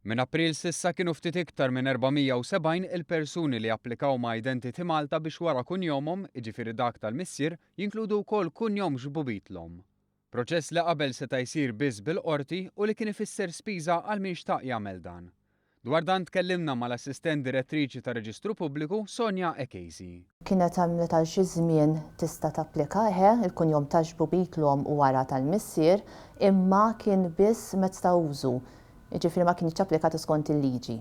Minn April s'issa kienu ftit iktar minn 470 il-persuni li applikaw ma' Identity Malta biex wara kunjomhom, jiġifieri dak tal-missier, jinkludu wkoll kunjom ġbubitlhom. Proċess li qabel seta' jsir biss bil-qorti u li kien ifisser spiża għal min xtaq jagħmel dan. Dwar dan tkellimna mal-assistent direttriċi ta' Reġistru Pubbliku Sonja Ekejsi. Kienet għamlet għal xi żmien tista' tapplikaħ il-kunjom ta' ġbubitlhom u wara tal-missier imma kien biss mezz ta' użu. Jiġifieri ma kienx applikata skont il-liġi.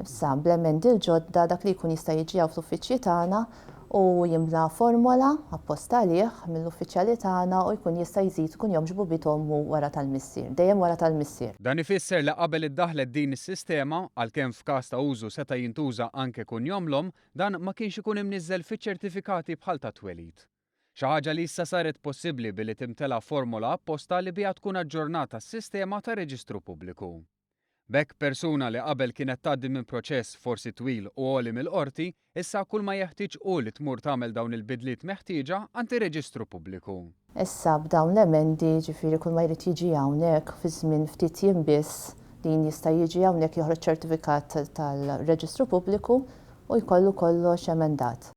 Issa bl-emendi l-ġodda dak li jkun jista' jiġi fl-uffiċċji tagħna u jimla formola apposta għalih mill-uffiċjali tagħna u jkun jista' jżid kunjom ġbubithom wara tal-missier, dejjem wara tal-missier. Dan ifisser li qabel iddaħlet din is-sistema għalkemm f'każ ta' użu seta' jintuża anke kunjomlhom, dan ma kienx ikun imniżżel fiċ-ċertifikati bħal ta' twelid. Xi ħaġa li issa saret possibbli billi timtela formola apposta li biha tkun aġġornata s-sistema ta' Reġistru Pubbliku. B'hekk persuna li qabel kienet tgħaddi minn proċess forsi twil u għoli mill-qorti, issa kull ma jeħtieġ hu li tmur tagħmel dawn il-bidliet meħtieġa għand ir-Reġistru Pubbliku. Issa b'dawn l-emendi ġifieri kull ma jrid jiġi hawnhekk fi żmien ftit jiem biss din jista' jiġi hawnhekk joħroġ ċertifikat tal-Reġistru Pubbliku u jkollu kollox emendat.